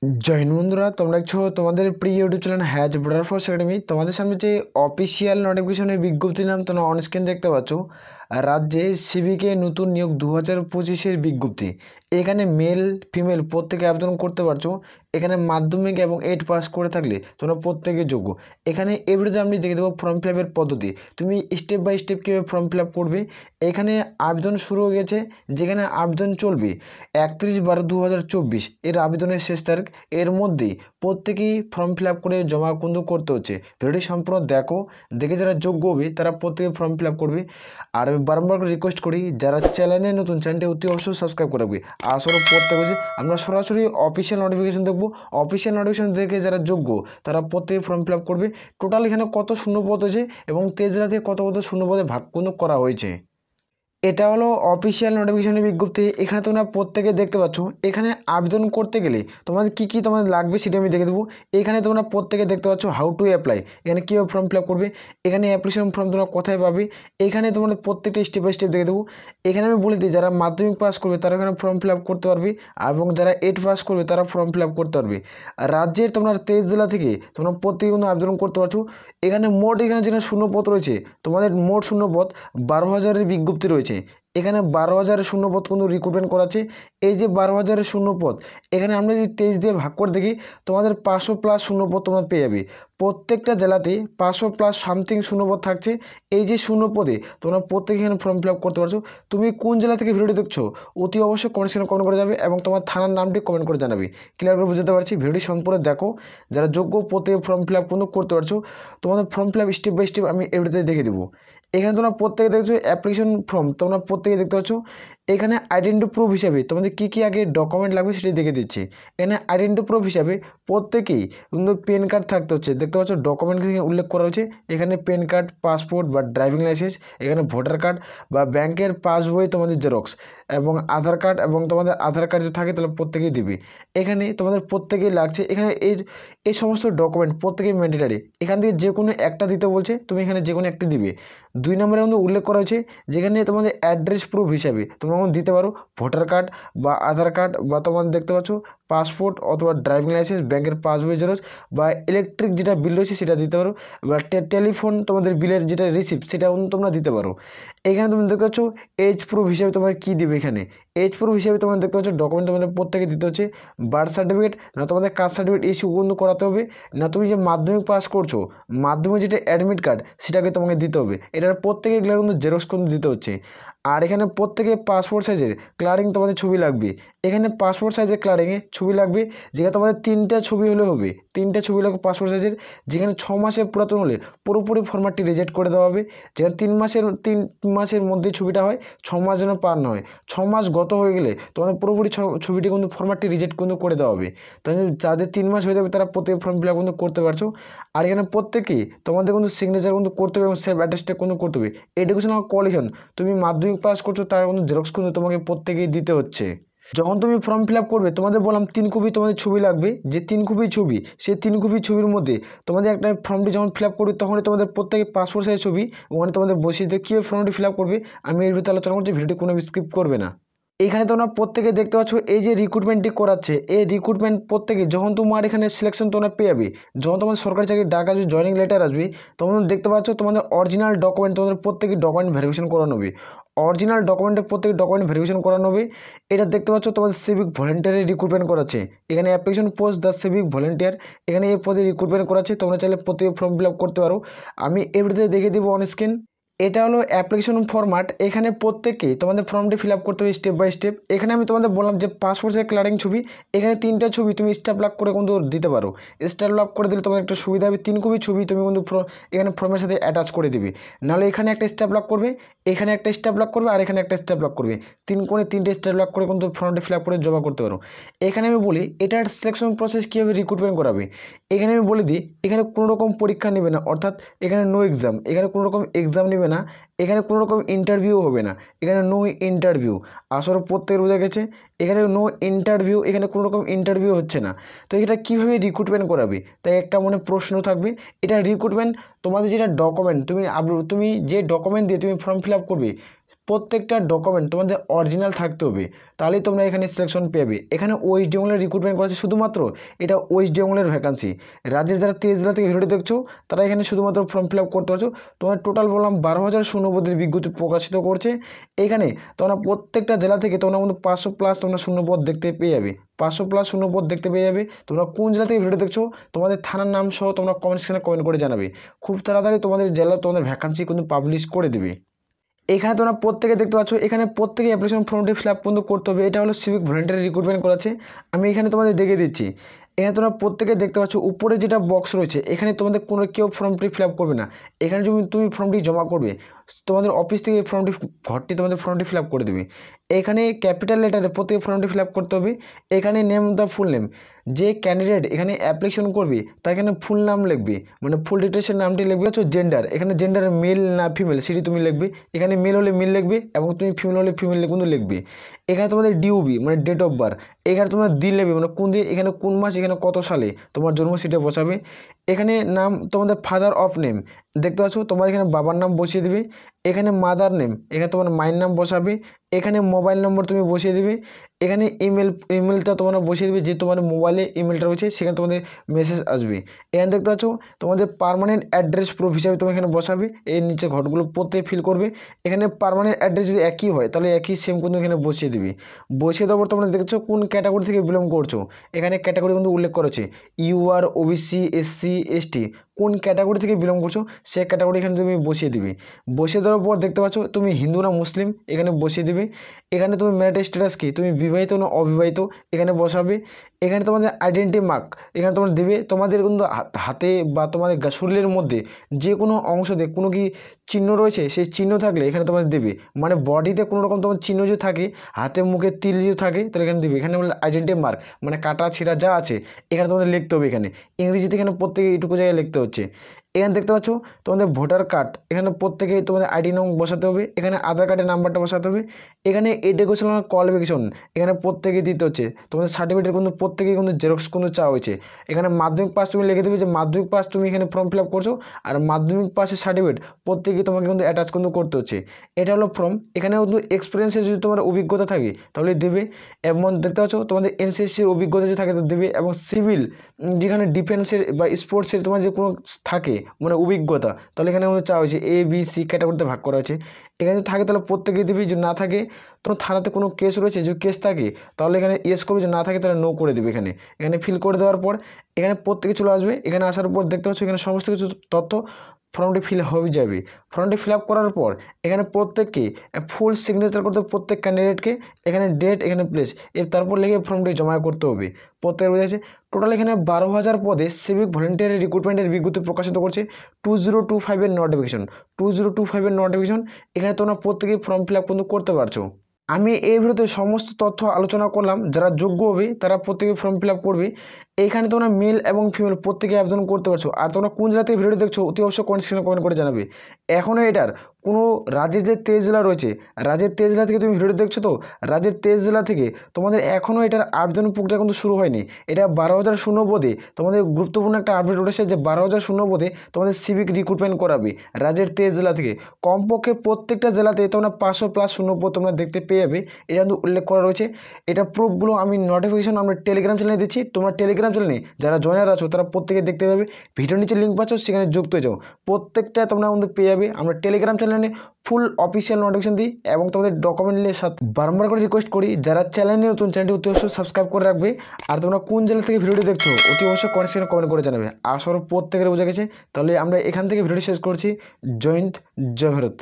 জয় হিন্দ বন্ধুরা, তোমরা দেখছো তোমাদের প্রিয় YouTube channel has border force academy. তোমাদের সামনে যে অফিসিয়াল নোটিফিকেশনের বিজ্ঞপ্তি নাম তোমরা অনস্ক্রিন দেখতে পাচ্ছ। রাজ্যে সিভিকে নতুন নিয়োগ 2025-এর বিজ্ঞপ্তি। এখানে মেল ফিমেল প্রত্যেকে আবেদন করতে পারছো। এখানে মাধ্যমিক এবং 8 পাস করে থাকলে তোমরা প্রত্যেকে যোগ্য। এখানে এই ভিডিওতে আমি দেখে দেবো ফর্ম ফিল আপের পদ্ধতি, তুমি স্টেপ বাই স্টেপ কীভাবে ফর্ম ফিল আপ করবে। এখানে আবেদন শুরু হয়ে গেছে, যেখানে আবেদন চলবে 31/12/2024 এর আবেদনের শেষ তারিখ। এর মধ্যেই প্রত্যেকেই ফর্ম ফিল আপ করে জমা কিন্তু করতে হচ্ছে। ভিডিওটি সম্পূর্ণ দেখে যারা যোগ্য হবে তারা প্রত্যেকে ফর্ম ফিল আপ করবে। আর আমি বারবার রিকোয়েস্ট করি, যারা চ্যানেলে নতুন, চ্যানেলটি অতি অবশ্যই সাবস্ক্রাইব করে রাখবে। আসলে প্রত্যেক হচ্ছে আমরা সরাসরি অফিসিয়াল নোটিফিকেশন দেখবো। অফিসিয়াল নোটিফিকেশন দেখে যারা যোগ্য তারা প্রত্যেকে ফর্ম ফিল আপ করবে। টোটাল এখানে কত শূন্যপদ হয়েছে এবং তেজরা থেকে কত শূন্যপদে ভাগ কিন্তু করা হয়েছে। এটা হলো অফিসিয়াল নোটিফিকেশনের বিজ্ঞপ্তি। এখানে তোমরা প্রত্যেকে দেখতে পাচ্ছ। এখানে আবেদন করতে গেলে তোমাদের কী তোমাদের লাগবে সেটা আমি দেখে দেবো। এখানে তোমরা প্রত্যেকে দেখতে পাচ্ছ হাউ টু অ্যাপ্লাই, এখানে কীভাবে ফর্ম ফিল আপ করবে, এখানে অ্যাপ্লিকেশন ফর্ম তোমরা কোথায় পাবে, এখানে তোমাদের প্রত্যেকটা স্টেপ বাই স্টেপ দেখে দেবো। এখানে আমি বলে দিই, যারা মাধ্যমিক পাস করবে তারা এখানে ফর্ম ফিল আপ করতে পারবে, এবং যারা 8 পাস করবে তারা ফর্ম ফিল আপ করতে পারবে। রাজ্যের তোমরা 23 জেলা থেকে তোমরা প্রত্যেকে কিন্তু আবেদন করতে পারছো। এখানে যেখানে শূন্যপদ রয়েছে, তোমাদের মোট শূন্যপদ 12,000-এর বিজ্ঞপ্তি রয়েছে। এখানে 12,000-এর শূন্যপদ কিন্তু রিক্রুটমেন্ট করাচ্ছে। এই যে 12,000-এর শূন্যপদ, এখানে আমরা যদি 23 দিয়ে ভাগ করে দেখি, তোমাদের 500+ শূন্যপদ তোমরা পেয়ে যাবে। প্রত্যেকটা জেলাতে 500+ সামথিং শূন্যপদ থাকছে। এই যে শূন্যপদে তোমরা প্রত্যেকে এখানে ফর্ম ফিল আপ করতে পারছো। তুমি কোন জেলা থেকে ভিডিওটি দেখছো অতি অবশ্যই কমেন্ট সেকশনে কমেন্ট করে যাবে, এবং তোমার থানার নামটি কমেন্ট করে জানাবে। ক্লিয়ার করে বুঝতে পারছি। ভিডিওটি সম্পূর্ণ দেখো, যারা যোগ্য প্রত্যেকে ফর্ম ফিল আপ কিন্তু করতে পারছো। তোমাদের form fill up step by step আমি এই ভিডিওতে দেখে দেবো। এখানে তোমরা প্রত্যেকে দেখছো অ্যাপ্লিকেশন ফর্ম, তোমরা প্রত্যেকে দেখতে পাচ্ছ। এখানে আইডেন্টি প্রুফ হিসাবে তোমাদের কী আগে ডকুমেন্ট লাগবে সেটি দেখে দিচ্ছি। এখানে আইডেন্টি প্রুফ হিসাবে প্রত্যেকেই কিন্তু পেন কার্ড থাকতে হচ্ছে। দেখতে পাচ্ছ ডকুমেন্ট উল্লেখ করা হয়েছে। এখানে পেন কার্ড, পাসপোর্ট বা ড্রাইভিং লাইসেন্স, এখানে ভোটার কার্ড বা ব্যাংকের পাসবই তোমাদের জেরক্স, এবং আধার কার্ড, এবং তোমাদের আধার কার্ড যদি থাকে তাহলে প্রত্যেকেই দিবে। এখানে তোমাদের প্রত্যেকেই লাগছে। এখানে এই সমস্ত ডকুমেন্ট প্রত্যেকেই ম্যান্ডেটারি। এখান থেকে যে কোনো একটা দিতে বলছে, তুমি এখানে যে কোনো একটি দিবে। 2 নম্বরে কিন্তু উল্লেখ করা হয়েছে, যেখানে তোমাদের অ্যাড্রেস প্রুফ হিসাবে তোমরা দিতে পারো ভোটার কার্ড বা আধার কার্ড, বা তোমাদের দেখতে পাচ্ছ পাসপোর্ট অথবা ড্রাইভিং লাইসেন্স, ব্যাংকের পাসবই জেরক্স, বা ইলেকট্রিক যেটা বিল রয়েছে সেটা দিতে পারো, বা টেলিফোন তোমাদের বিলের যেটা রিসিপ্ট সেটা তোমরা দিতে পারো। এখানে তুমি দেখতে পাচ্ছ এজ প্রুফ হিসাবে তোমাদের কী দিবে। এখানে এজ প্রুফ হিসাবে তোমরা দেখতে পাচ্ছ ডকুমেন্ট তোমাদের প্রত্যেকে দিতে হচ্ছে। বার্থ সার্টিফিকেট, না তোমাদের কাস্ট সার্টিফিকেট ইস্যু কিন্তু করাতে হবে, না তুমি যে মাধ্যমিক পাস করছো মাধ্যমিক যেটা অ্যাডমিট কার্ড সেটাকে তোমাকে দিতে হবে। এটার প্রত্যেকে এগুলো কিন্তু জেরক্স কিন্তু দিতে হচ্ছে। আর এখানে প্রত্যেকে পাসপোর্ট সাইজের ক্লারিং তোমাদের ছবি লাগবে। এখানে পাসপোর্ট সাইজের ক্লারিংয়ে ছবি লাগবে, যেখানে তোমাদের 3টা ছবি হলে হবে। 3টা ছবি লাগবে পাসপোর্ট সাইজের। যেখানে 6 মাসের পুরাতন হলে পুরোপুরি ফরম্যাটটি রিজেক্ট করে দেওয়া হবে। যেখানে 3 মাসের মধ্যে ছবিটা হয়, 6 মাস যেন পার না হয়। 6 মাস গত হয়ে গেলে তোমাদের পুরোপুরি ছবিটি কিন্তু ফরম্যাটটি রিজেক্ট কিন্তু করে দেওয়া হবে। তাই যাদের 3 মাস হয়ে যাবে তারা প্রত্যেক ফর্ম ফিল আপ কিন্তু করতে পারছো। আর এখানে প্রত্যেকেই তোমাদের কিন্তু সিগনেচার কিন্তু করতে হবে, এবং সেলফ অ্যাটেস্টেড কিন্তু করতে হবে। এডুকেশনাল কোয়ালিফিকেশন, তুমি মাধ্যমিক পাস করছো তার কিন্তু জেরক্স কিন্তু তোমাকে প্রত্যেকেই দিতে হচ্ছে। যখন তুমি ফর্ম ফিল আপ করবে, তোমাদের বললাম 3 কপি তোমাদের ছবি লাগবে। যে 3 কপি ছবি, সেই 3 কপি ছবির মধ্যে তোমাদের একটা ফর্মটি যখন ফিল আপ করবে তখনই তোমাদের প্রত্যেকে পাসপোর্ট সাইজ ছবি ওখানে তোমাদের বসিয়ে দিয়ে কীভাবে ফর্মটি ফিল আপ করবে আমি এর ভিতরে আলোচনা করছি। ভিডিওটি কোনো স্কিপ করবে না। এখানে তোমরা প্রত্যেকে দেখতে পাচ্ছ এই যে রিক্রুটমেন্টটি করাচ্ছে, এই রিক্রুটমেন্ট প্রত্যেকে যখন তোমার এখানে সিলেকশন তোমরা পেয়ে যাবে, যখন তোমার সরকারি চাকরির ডাক আসবে, জয়েনিং লেটার আসবে, তখন দেখতে পাচ্ছ তোমাদের অরিজিনাল ডকুমেন্ট তোমাদের প্রত্যেকে ডকুমেন্ট ভেরিফিকেশন করানো হবে। অরিজিনাল ডকুমেন্টের প্রত্যেকে ডকুমেন্ট ভেরিফিকেশন করানো হবে। এটা দেখতে পাচ্ছ তোমাদের সিভিক ভলেন্টিয়ারে রিক্রুটমেন্ট করাচ্ছে। এখানে application post the civic volunteer, এখানে এই পদে রিক্রুটমেন্ট করাচ্ছে। তোমরা চাইলে প্রত্যেকে ফর্ম ফিল আপ করতে পারো। আমি এভরিতে দেখে দেবো অন স্ক্রিন। এটা হলো অ্যাপ্লিকেশন ফরম্যাট। এখানে প্রত্যেকেই তোমাদের ফর্মটি ফিল আপ করতে হবে স্টেপ বাই স্টেপ। এখানে আমি তোমাদের বললাম যে পাসপোর্ট সাইজ ক্লারিং ছবি, এখানে 3টা ছবি তুমি স্ট্যাম্প লাভ করে কিন্তু দিতে পারো। স্ট্যাম্প লাভ করে দিলে তোমাদের একটা সুবিধা হবে, 3 কপি ছবি তুমি কিন্তু এখানে ফর্মের সাথে অ্যাটাচ করে দিবে। নাহলে এখানে একটা স্ট্যাম্প লাভ করবে, এখানে একটা স্ট্যাম্প লাভ করবে, আর এখানে একটা স্ট্যাম্প লাভ করবে। 3 কোণে 3টে স্ট্যাম্প লাভ করে কিন্তু ফর্মটি ফিল আপ করে জমা করতে পারো। এখানে আমি বলি এটার সিলেকশন প্রসেস কীভাবে রিক্রুটমেন্ট করাবে। এখানে আমি বলে দিই, এখানে কোনো রকম পরীক্ষা নেবে না, অর্থাৎ এখানে নো এক্সাম, এখানে কোনো রকম এক্সাম নেবে না, এখানে কোনো রকম ইন্টারভিউ হবে না। এখানে নো ইন্টারভিউ, আসলে প্রত্যেকের বোঝা গেছে। এখানে নো ইন্টারভিউ, এখানে কোনো রকম ইন্টারভিউ হচ্ছে না। তো এটা কীভাবে রিক্রুটমেন্ট করাবে, তাই একটা মনে প্রশ্ন থাকবে। এটা রিক্রুটমেন্ট তোমাদের যেটা ডকুমেন্ট তুমি যে ডকুমেন্ট দিয়ে তুমি ফর্ম ফিল আপ করবে, প্রত্যেকটা ডকুমেন্ট তোমাদের অরিজিনাল থাকতে হবে, তাহলেই তোমরা এখানে সিলেকশন পেবে। এখানে ওয়েস্ট বেঙ্গলের রিক্রুটমেন্ট করেছে শুধুমাত্র, এটা ওয়েস্ট বেঙ্গলের ভ্যাকান্সি। রাজ্যের যারা 23 জেলা থেকে ভিডিওটি দেখছো তারা এখানে শুধুমাত্র ফর্ম ফিল আপ করতে পারছো। তোমাদের টোটাল বললাম 12,000 শূন্যপদের বিজ্ঞপ্তি প্রকাশিত করছে। এখানে তোমরা প্রত্যেকটা জেলা থেকে তোমরা কিন্তু 500+ তোমরা শূন্যপদ দেখতে পেয়ে যাবে, 500+ শূন্যপদ দেখতে পেয়ে যাবে। তোমরা কোন জেলা থেকে ভিডিও দেখছো তোমাদের থানার নাম সহ তোমরা কমেন্ট সেকশনে কমেন্ট করে জানাবে। খুব তাড়াতাড়ি তোমাদের জেলা তোমাদের ভ্যাকান্সি কিন্তু পাবলিশ করে দেবে। এখানে তোমরা প্রত্যেকে দেখতে পাচ্ছ, এখানে প্রত্যেকে অ্যাপ্লিকেশন ফর্মটি ফিল আপ কিন্তু করতে হবে। এটা হলো সিভিক ভলেন্টারি রিক্রুটমেন্ট করাচ্ছে। আমি এখানে তোমাদের দেখিয়ে দিচ্ছি। এখানে তোমরা প্রত্যেকে দেখতে পাচ্ছ উপরে যেটা বক্স রয়েছে, এখানে তোমাদের কোনো কেউ ফর্মটি ফিল আপ করবে না। এখানে তুমি ফর্মটি জমা করবে, তোমাদের অফিস থেকে এই ফর্মটি ঘরটি তোমাদের ফর্মটি ফিল আপ করে দেবে। এখানে ক্যাপিটাল লেটারে প্রত্যেক ফর্মটি ফিল আপ করতে হবে। এখানে নেম দ্য ফুল নেম, যে ক্যান্ডিডেট এখানে অ্যাপ্লিকেশন করবে তার এখানে ফুল নাম লিখবে, মানে ফুল ডিটেলসের নামটি লিখবে। হচ্ছে জেন্ডার, এখানে জেন্ডার মেল না ফিমেল সেটি তুমি লিখবে। এখানে মেল হলে মেল লিখবে এবং তুমি ফিমেল হলে ফিমেল কিন্তু লিখবে। এখানে তোমাদের ডিউবি মানে ডেট অফ বার্থ, এখানে তোমরা দিন লিখবে মানে কোন দিন, এখানে কোন মাস, এখানে কত সালে তোমার জন্ম সেটা বসাবে। এখানে নাম তোমাদের ফাদার অফ নেম দেখতে পাচ্ছ, তোমার এখানে বাবার নাম বসিয়ে দেবে। এখানে মাদার নেম, এখানে তোমার মায়ের নাম বসাবে। এখানে মোবাইল নম্বর তুমি বসিয়ে দেবে। এখানে ইমেলটা তোমরা বসিয়ে দেবে, যে তোমার মোবাইলে ইমেলটা রয়েছে সেখানে তোমাদের মেসেজ আসবে। এখানে দেখতে পাচ্ছ তোমাদের পার্মানেন্ট অ্যাড্রেস প্রুফ হিসাবে তুমি এখানে বসাবে। এর নিচে ঘরগুলো প্রত্যেকে ফিল করবে। এখানে পার্মানেন্ট অ্যাড্রেস যদি একই হয় তাহলে একই সেম কিন্তু এখানে বসিয়ে দেবে। বসিয়ে দেওয়ার পর তোমরা দেখছো কোন ক্যাটাগরি থেকে বিলং করছো, এখানে ক্যাটাগরি কিন্তু উল্লেখ করেছে ইউআর, ওবিসি, এসসি, এসটি, কোন ক্যাটাগরি থেকে বিলং করছো সে ক্যাটাগরি এখানে তুমি বসিয়ে দিবে। বসিয়ে দেওয়ার পর দেখতে পাচ্ছ তুমি হিন্দু না মুসলিম এখানে বসিয়ে দিবে। এখানে তুমি ম্যারিটাল স্ট্যাটাস কি, তুমি বিবাহিত না অবিবাহিত এখানে বসাবে। এখানে তোমাদের আইডেন্টি মার্ক এখানে তোমরা দেবে। তোমাদের কিন্তু হাতে বা তোমাদের শরীরের মধ্যে যে কোনো অংশতে কোনো কি চিহ্ন রয়েছে সেই চিহ্ন থাকলে এখানে তোমাদের দেবে, মানে বডিতে কোনো রকম তোমার চিহ্ন যদি থাকে, হাতে মুখে তিল যদি থাকে তাহলে এখানে দেবে। এখানে বলে আইডেন্টি মার্ক মানে কাটা ছিঁড়া যা আছে এখানে তোমাদের লিখতে হবে। এখানে ইংরেজিতে এখানে প্রত্যেকে এইটুকু জায়গায় লিখতে হচ্ছে। এখানে দেখতে পাচ্ছ তোমাদের ভোটার কার্ড, এখানে প্রত্যেকে তোমাদের আইডি নং বসাতে হবে। এখানে আধার কার্ডের নাম্বারটা বসাতে হবে। এখানে এডুকেশনাল কোয়ালিফিকেশন এখানে প্রত্যেকে দিতে হচ্ছে। তোমাদের সার্টিফিকেট কিন্তু প্রত্যেকেই কিন্তু জেরক্স কিন্তু চাওয়া হয়েছে। এখানে মাধ্যমিক পাস তুমি লিখে দেবে যে মাধ্যমিক পাস তুমি এখানে ফর্ম ফিল আপ করছো, আর মাধ্যমিক পাসের সার্টিফিকেট প্রত্যেকেই তোমাকে কিন্তু অ্যাটাচ কিন্তু করতে হচ্ছে। এটা হলো ফর্ম। এখানে কিন্তু এক্সপিরিয়েন্সের যদি তোমার অভিজ্ঞতা থাকে তাহলে দেবে, এবং দেখতে পাচ্ছ তোমাদের এনসিসির অভিজ্ঞতা যদি থাকে তো দেবে, এবং সিভিল যেখানে ডিফেন্সের বা স্পোর্টসের তোমার যে কোনো থাকে মানে অভিজ্ঞতা তাহলে এখানে আমাদের চাওয়া হয়েছে এ বি সি ক্যাটাগরিতে ভাগ করা হয়েছে। এখানে যদি থাকে তাহলে প্রত্যেকেই দেবে, যদি না থাকে তোমার থানাতে কোনো কেস রয়েছে, যদি কেস থাকে তাহলে এখানে ইয়েস করবে, যদি না থাকে তাহলে নো করে দেবে। এখানে এখানে ফিল করে দেওয়ার পর এখানে প্রত্যেকে চলে আসবে। এখানে আসার পর দেখতে পাচ্ছ এখানে সমস্ত কিছু তথ্য ফর্মটি ফিল হয়ে যাবে। ফর্মটি ফিল আপ করার পর এখানে প্রত্যেককে ফুল সিগনেচার করতে হবে, প্রত্যেক ক্যান্ডিডেটকে এখানে ডেট এখানে প্লেস তারপর লিখে ফর্মটি জমা করতে হবে। প্রত্যেকের বোঝা টোটাল এখানে 12,000 পদে সিভিক ভলেন্টিয়ারি রিক্রুটমেন্টের বিজ্ঞপ্তি প্রকাশিত করছে। 2025-এর নোটিফিকেশন, 2025-এর নোটিফিকেশন। এখানে তোমরা প্রত্যেকেই ফর্ম ফিল আপ কিন্তু করতে পারছো। আমি এই ভিডিওতে সমস্ত তথ্য আলোচনা করলাম, যারা যোগ্য হবে তারা প্রত্যেকে ফর্ম ফিল আপ করবে। এইখানে তোমরা মেল এবং ফিমেল প্রত্যেকে আবেদন করতে পারছো। আর তোমরা কোন জেলা থেকে ভিডিও দেখছো অতি অবশ্যই কমেন্ট সেকশনে কমেন্ট করে জানাবে। এখনও এটার কোনো রাজ্যের যে 23 জেলা রয়েছে, রাজ্যের 23 জেলা থেকে তুমি ভিডিও দেখছো, তো রাজ্যের 23 জেলা থেকে তোমাদের এখনও এটার আবেদন প্রক্রিয়া কিন্তু শুরু হয়নি। এটা 12,000 শূন্যপদে তোমাদের গুরুত্বপূর্ণ একটা আপডেট উঠেছে যে 12,000 শূন্যপদে তোমাদের সিভিক রিক্রুটমেন্ট করাবে রাজ্যের 23 জেলা থেকে। কমপক্ষে প্রত্যেকটা জেলাতে তোমরা 500+ শূন্যপদ তোমরা দেখতে পেয়ে যাবে, এটা কিন্তু উল্লেখ করা রয়েছে। এটা প্রুফগুলো আমি নোটিফিকেশন আমরা টেলিগ্রাম চ্যানেলে দিচ্ছি। তোমরা টেলিগ্রাম চ্যানেলে যারা জয়েনার আছো তারা প্রত্যেকে দেখতে পাবে, ভিডিও নিচে লিঙ্ক পাচ্ছ সেখানে যুক্ত হয়ে যাও। প্রত্যেকটা তোমরা আমাদের পেয়ে যাবে। আমরা টেলিগ্রাম চ্যানেলে ফুল অফিসিয়াল নোটিফিকেশন দিই এবং তোমাদের ডকুমেন্টের সাথে বারবার করে রিকোয়েস্ট করি যারা চ্যানেলে নতুন চ্যানেলটি অতি অবশ্যই সাবস্ক্রাইব করে রাখবে। আর তোমরা কোন জেলা থেকে ভিডিওটি দেখছো অতি অবশ্যই কমেন্ট সেকশনে কমেন্ট করে জানাবে। আসলে প্রত্যেকের বোঝা গেছে। তাহলে আমরা এখান থেকে ভিডিওটি শেষ করছি। জয় হিন্দ, জয় ভারত।